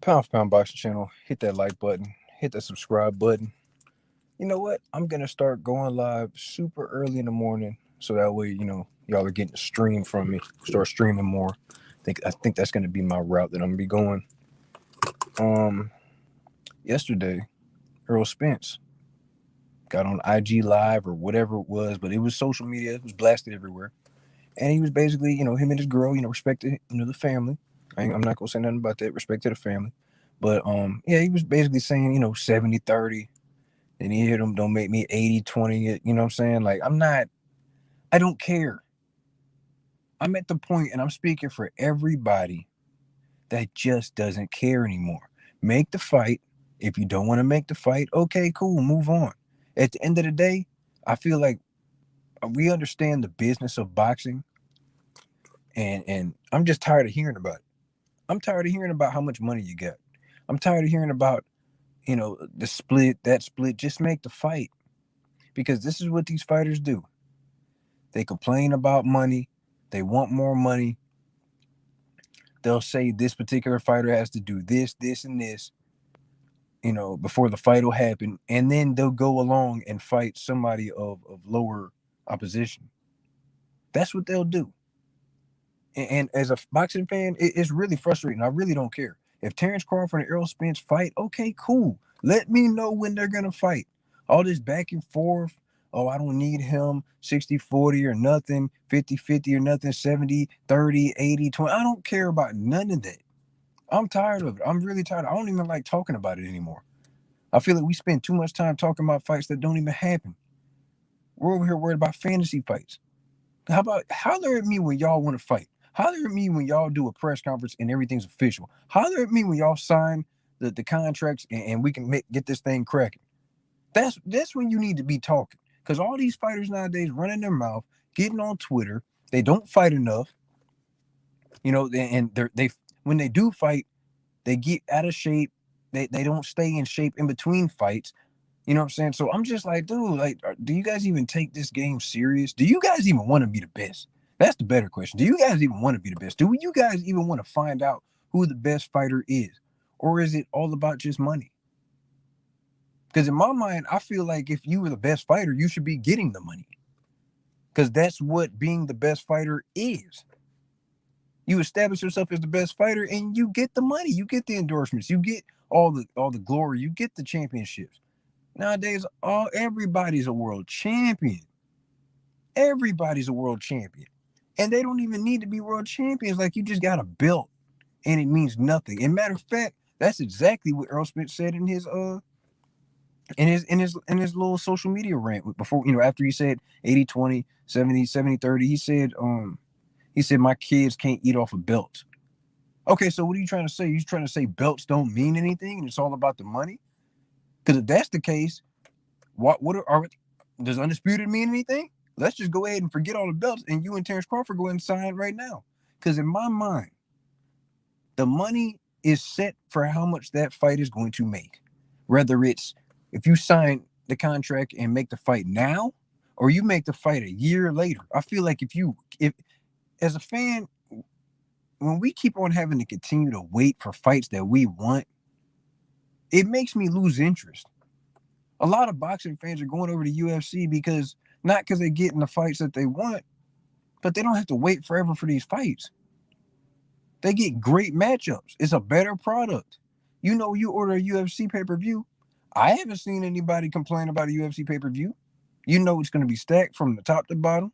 Pound for Pound Boxing channel. Hit that like button. Hit that subscribe button. You know what? I'm gonna start going live super early in the morning, so that way y'all are getting a stream from me. Start streaming more. I think that's gonna be my route that I'm gonna be going. Um, Yesterday, Earl Spence got on IG Live or whatever it was, but it was social media. It was blasted everywhere, and he was basically, him and his girl, respected, the family. I'm not gonna say nothing about that. Respect to the family. But yeah, he was basically saying, 70-30. And he hit him, don't make me 80-20. You know what I'm saying? Like, I don't care. I'm at the point, and I'm speaking for everybody that just doesn't care anymore. Make the fight. If you don't want to make the fight, okay, cool, move on. At the end of the day, I feel like we understand the business of boxing, and I'm just tired of hearing about it. I'm tired of hearing about how much money you got. I'm tired of hearing about, the split, that split. Just make the fight. Because this is what these fighters do. They complain about money. They want more money. They'll say this particular fighter has to do this, this, and this, before the fight will happen. And then they'll go along and fight somebody of lower opposition. That's what they'll do. And as a boxing fan, it's really frustrating. I really don't care. If Terrence Crawford and Errol Spence fight, okay, cool. Let me know when they're going to fight. All this back and forth. Oh, I don't need him 60-40 or nothing, 50-50 or nothing, 70-30, 80-20. I don't care about none of that. I'm tired of it. I'm really tired. I don't even like talking about it anymore. I feel like we spend too much time talking about fights that don't even happen. We're over here worried about fantasy fights. How about holler at me when y'all want to fight? Holler at me when y'all do a press conference and everything's official. Holler at me when y'all sign the contracts and we can get this thing cracking. That's when you need to be talking. Because all these fighters nowadays running their mouth, getting on Twitter, they don't fight enough. And they when they do fight, they get out of shape. They don't stay in shape in between fights. You know what I'm saying? So I'm just like, dude, like, do you guys even take this game serious? Do you guys even want to be the best? That's the better question. Do you guys even want to be the best? Do you guys even want to find out who the best fighter is? Or is it all about just money? Because in my mind, I feel like if you were the best fighter, you should be getting the money. Because that's what being the best fighter is. You establish yourself as the best fighter and you get the money. You get the endorsements. You get all the glory. You get the championships. Nowadays, everybody's a world champion. Everybody's a world champion. And they don't even need to be world champions. Like, you just got a belt and it means nothing. And matter of fact, that's exactly what Earl Spence said in his little social media rant before, after he said 80-20, 70-30, he said my kids can't eat off of belts. Okay, so what are you trying to say? You're trying to say belts don't mean anything and it's all about the money? Because if that's the case, does undisputed mean anything? Let's just go ahead and forget all the belts and you and Terrence Crawford go ahead and sign right now. Because in my mind, the money is set for how much that fight is going to make. Whether it's if you sign the contract and make the fight now, or you make the fight a year later. I feel like if as a fan, when we keep on having to continue to wait for fights that we want, it makes me lose interest. A lot of boxing fans are going over to UFC not because they're getting the fights that they want, but they don't have to wait forever for these fights. They get great matchups. It's a better product. You order a UFC pay-per-view. I haven't seen anybody complain about a UFC pay-per-view. It's going to be stacked from the top to bottom.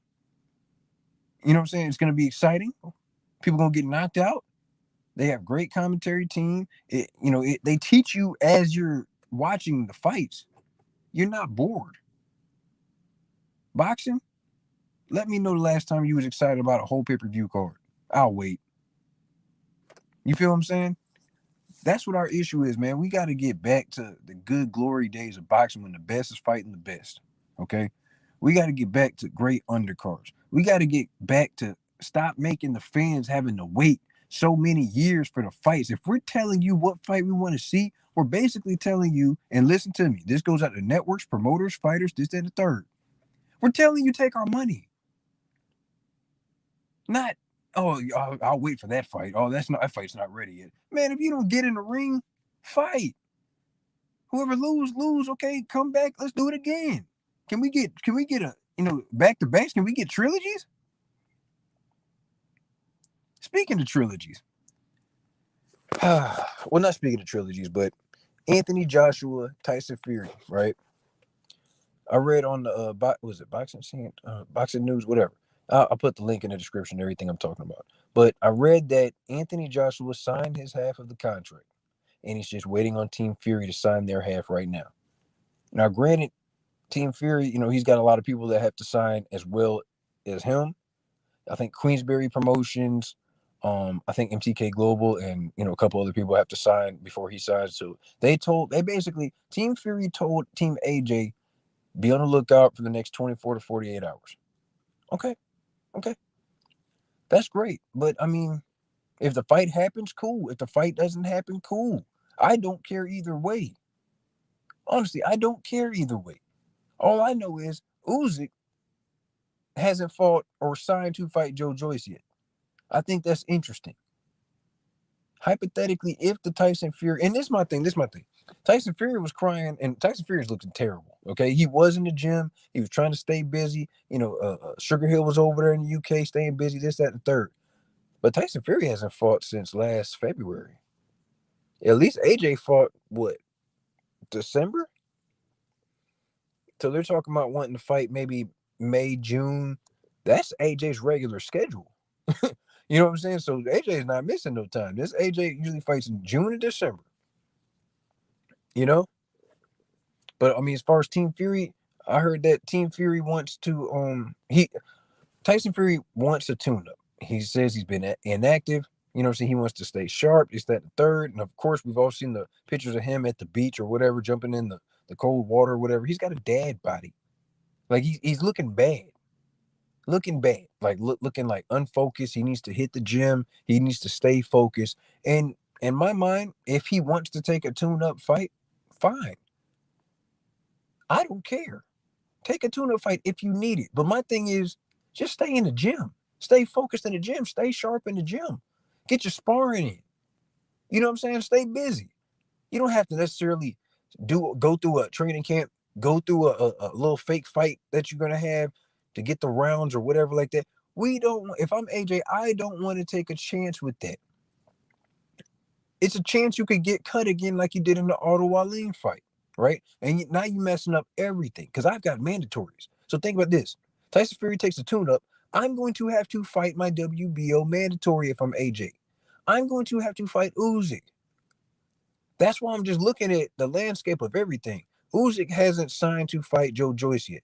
You know what I'm saying? It's going to be exciting. People going to get knocked out. They have great commentary team. They teach you as you're watching the fights. You're not bored. Boxing, let me know the last time you was excited about a whole pay-per-view card. I'll wait. You feel what I'm saying? That's what our issue is, man. We got to get back to the good glory days of boxing when the best is fighting the best. Okay? We got to get back to great undercards. We got to get back to stop making the fans having to wait so many years for the fights. If we're telling you what fight we want to see, we're basically telling you, and listen to me, this goes out to networks, promoters, fighters, this, that, and the third. We're telling you take our money. Not Oh, I'll wait for that fight. Oh, that fight's not ready yet. Man, if you don't get in the ring, fight. Whoever lose. Okay, come back. Let's do it again. Can we get a back to backs? Can we get trilogies? Speaking of trilogies, well, not speaking of trilogies, but Anthony Joshua, Tyson Fury, right? I read on the was it boxing scene, boxing news, whatever. I'll put the link in the description. Everything I'm talking about. But I read that Anthony Joshua signed his half of the contract, and he's just waiting on Team Fury to sign their half right now. Now, granted, Team Fury, he's got a lot of people that have to sign as well as him. I think Queensberry Promotions, I think MTK Global, and a couple other people have to sign before he signs. So Team Fury told Team AJ, be on the lookout for the next 24 to 48 hours. Okay. That's great. But I mean, if the fight happens, cool. If the fight doesn't happen, cool. I don't care either way. Honestly, I don't care either way. All I know is Usyk hasn't fought or signed to fight Joe Joyce yet. I think that's interesting. Hypothetically, if the Tyson Fury, and this is my thing. Tyson Fury was crying, and Tyson Fury is looking terrible. Okay, he was in the gym. He was trying to stay busy. Sugar Hill was over there in the UK, staying busy. This, that, and the third. But Tyson Fury hasn't fought since last February. At least AJ fought what, December? So they're talking about wanting to fight maybe May, June. That's AJ's regular schedule. You know what I'm saying? So AJ is not missing no time. This AJ usually fights in June and December. But I mean, as far as Team Fury, I heard that Team Fury wants to Tyson Fury wants a tune-up. He says he's been inactive. So he wants to stay sharp. It's that third. And of course, we've all seen the pictures of him at the beach or whatever, jumping in the cold water or whatever. He's got a dad body. Like he's looking bad. Like looking like unfocused. He needs to hit the gym. He needs to stay focused. And in my mind, if he wants to take a tune-up fight, fine. I don't care. Take a tune-up fight if you need it. But my thing is, just stay in the gym. Stay focused in the gym. Stay sharp in the gym. Get your sparring in. You know what I'm saying? Stay busy. You don't have to necessarily go through a training camp, go through a little fake fight that you're going to have to get the rounds or whatever like that. If I'm AJ, I don't want to take a chance with that. It's a chance you could get cut again like you did in the Otto Wallin fight, right? And now you're messing up everything because I've got mandatories. So think about this. Tyson Fury takes a tune-up. I'm going to have to fight my WBO mandatory if I'm AJ. I'm going to have to fight Usyk. That's why I'm just looking at the landscape of everything. Usyk hasn't signed to fight Joe Joyce yet.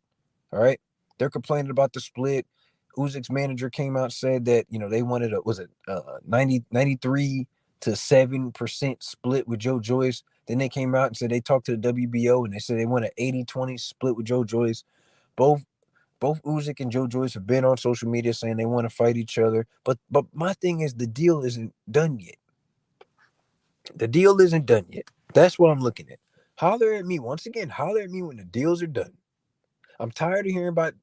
All right. They're complaining about the split. Usyk's manager came out and said that, they wanted 93 to 7% split with Joe Joyce. Then they came out and said they talked to the WBO and they said they want an 80-20 split with Joe Joyce. Both Usyk and Joe Joyce have been on social media saying they want to fight each other. But my thing is the deal isn't done yet. The deal isn't done yet. That's what I'm looking at. Holler at me. Once again, holler at me when the deals are done. I'm tired of hearing about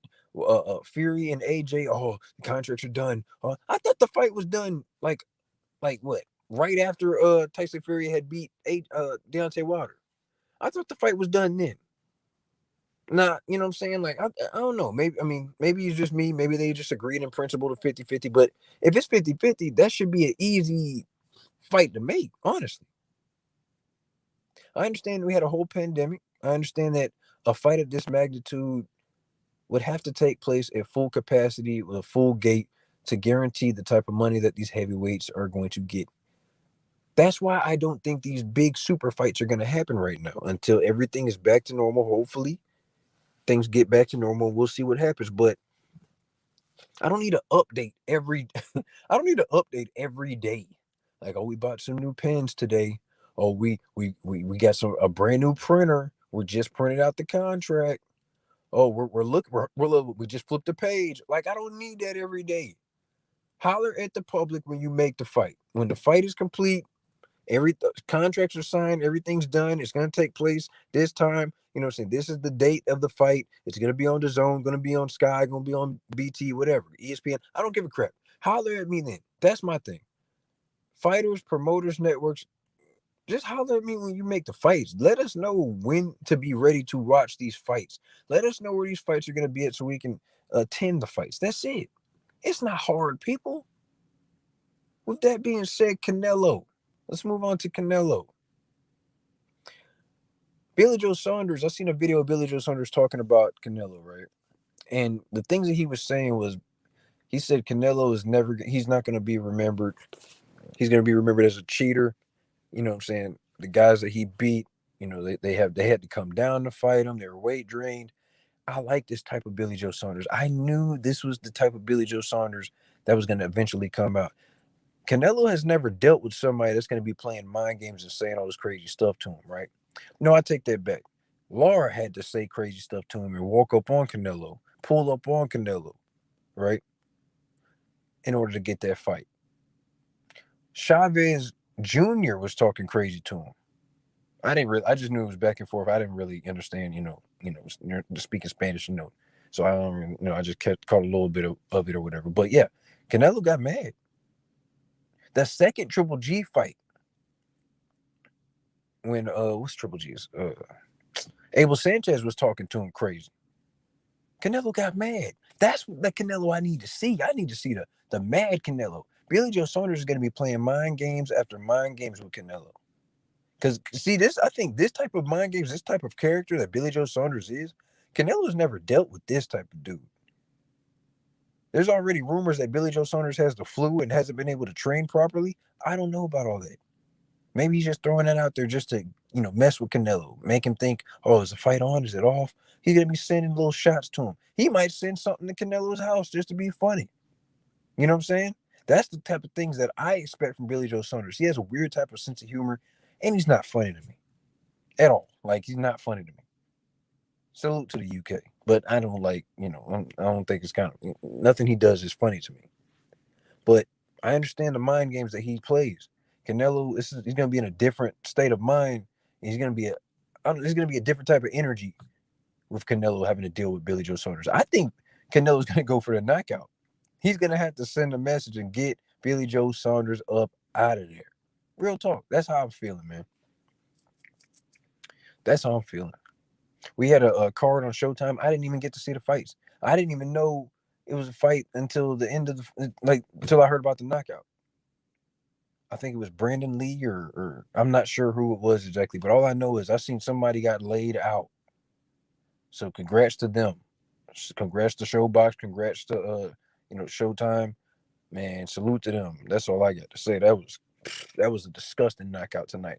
Fury and AJ. Oh, the contracts are done. I thought the fight was done like what? Right after Tyson Fury had beat Deontay Wilder. I thought the fight was done then. Nah, you know what I'm saying? Like, I don't know. Maybe it's just me. Maybe they just agreed in principle to 50-50. But if it's 50-50, that should be an easy fight to make, honestly. I understand we had a whole pandemic. I understand that a fight of this magnitude would have to take place at full capacity with a full gate to guarantee the type of money that these heavyweights are going to get. That's why I don't think these big super fights are going to happen right now until everything is back to normal. Hopefully, things get back to normal. We'll see what happens. But I don't need to update every. I don't need to update every day. Like, oh, we bought some new pens today. Oh, we got a brand new printer. We just printed out the contract. Oh, we just flipped the page. Like, I don't need that every day. Holler at the public when you make the fight. When the fight is complete, contracts are signed, everything's done. It's going to take place this time. You know what I'm saying? This is the date of the fight. It's going to be on DAZN, going to be on Sky, going to be on BT, whatever, ESPN. I don't give a crap. Holler at me then. That's my thing. Fighters, promoters, networks, just holler at me when you make the fights. Let us know when to be ready to watch these fights. Let us know where these fights are going to be at so we can attend the fights. That's it. It's not hard, people. With that being said, Canelo. Let's move on to Canelo. Billy Joe Saunders, I seen a video of Billy Joe Saunders talking about Canelo, right? And the things that he was saying was, he said Canelo is never, he's not going to be remembered. He's going to be remembered as a cheater. You know what I'm saying? The guys that he beat, they had to come down to fight him. They were weight drained. I like this type of Billy Joe Saunders. I knew this was the type of Billy Joe Saunders that was going to eventually come out. Canelo has never dealt with somebody that's going to be playing mind games and saying all this crazy stuff to him, right? No, I take that back. Laura had to say crazy stuff to him and walk up on Canelo, pull up on Canelo, right? In order to get that fight. Chavez Jr. was talking crazy to him. I just knew it was back and forth. I didn't really understand, speaking Spanish, So I don't, I just caught a little bit of it or whatever. But yeah, Canelo got mad. The second Triple G fight, when what's Triple G's? Abel Sanchez was talking to him crazy. Canelo got mad. That's the Canelo I need to see. I need to see the mad Canelo. Billy Joe Saunders is going to be playing mind games after mind games with Canelo. Because see, I think this type of mind games, this type of character that Billy Joe Saunders is, Canelo's never dealt with this type of dude. There's already rumors that Billy Joe Saunders has the flu and hasn't been able to train properly. I don't know about all that. Maybe he's just throwing that out there just to, mess with Canelo, make him think, oh, is the fight on? Is it off? He's going to be sending little shots to him. He might send something to Canelo's house just to be funny. You know what I'm saying? That's the type of things that I expect from Billy Joe Saunders. He has a weird type of sense of humor, and he's not funny to me at all. Like, he's not funny to me. Salute to the UK, but I don't like, I don't think it's nothing he does is funny to me. But I understand the mind games that he plays. Canelo, he's going to be in a different state of mind. He's going to be there's going to be a different type of energy with Canelo having to deal with Billy Joe Saunders. I think Canelo's going to go for the knockout. He's going to have to send a message and get Billy Joe Saunders up out of there. Real talk. That's how I'm feeling, man. That's how I'm feeling. We had a card on Showtime. I didn't even get to see the fights. I didn't even know it was a fight until the end of until I heard about the knockout. I think it was Brandon Lee or I'm not sure who it was exactly, but all I know is I seen somebody got laid out. So congrats to them. Congrats to Showbox. Congrats to Showtime. Man, salute to them. That's all I got to say. That was a disgusting knockout tonight.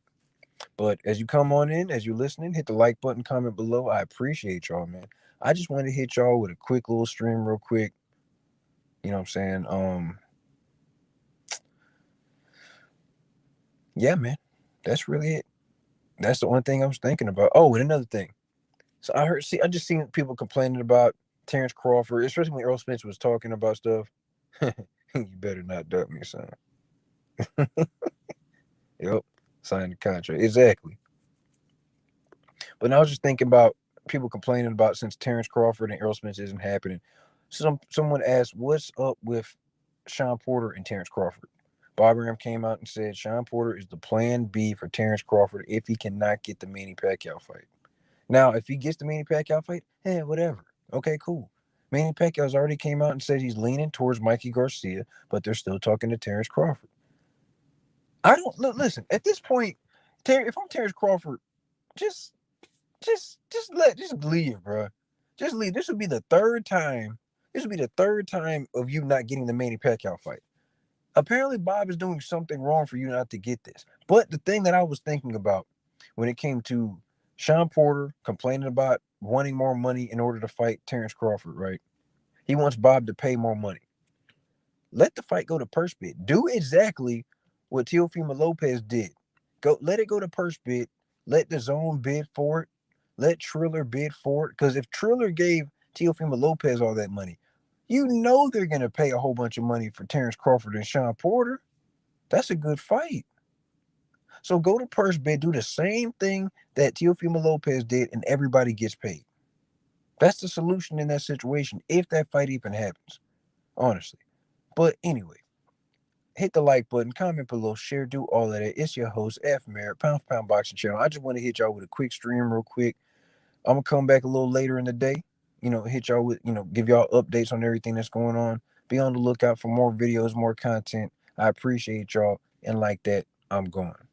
But as you come on in, as you're listening, hit the like button, comment below. I appreciate y'all, man. I just wanted to hit y'all with a quick little stream real quick. You know what I'm saying? Yeah, man. That's really it. That's the only thing I was thinking about. Oh, and another thing. So I just seen people complaining about Terrence Crawford, especially when Earl Spence was talking about stuff. You better not duck me, son. Yep. Sign the contract. Exactly. But I was just thinking about people complaining about since Terrence Crawford and Earl Spence isn't happening. Someone asked, what's up with Sean Porter and Terrence Crawford? Bob Arum came out and said Sean Porter is the plan B for Terrence Crawford if he cannot get the Manny Pacquiao fight. Now, if he gets the Manny Pacquiao fight, whatever. Okay, cool. Manny Pacquiao's already came out and said he's leaning towards Mikey Garcia, but they're still talking to Terrence Crawford. I don't listen. At this point, if I'm Terrence Crawford, just leave, bro. Just leave. This would be the third time. This would be the third time of you not getting the Manny Pacquiao fight. Apparently, Bob is doing something wrong for you not to get this. But the thing that I was thinking about when it came to Sean Porter complaining about wanting more money in order to fight Terrence Crawford, right? He wants Bob to pay more money. Let the fight go to purse bid. Do exactly what Teofimo Lopez did. Let it go to purse bid. Let the zone bid for it. Let Triller bid for it. Because if Triller gave Teofimo Lopez all that money, you know they're going to pay a whole bunch of money for Terrence Crawford and Sean Porter. That's a good fight. So go to purse bid, do the same thing that Teofimo Lopez did, and everybody gets paid. That's the solution in that situation, if that fight even happens. Honestly. But anyway, hit the like button, comment below, share, do all of that. It's your host, F Merritt, Pound for Pound Boxing Channel. I just want to hit y'all with a quick stream real quick. I'm going to come back a little later in the day, hit y'all with, give y'all updates on everything that's going on. Be on the lookout for more videos, more content. I appreciate y'all. And like that, I'm going.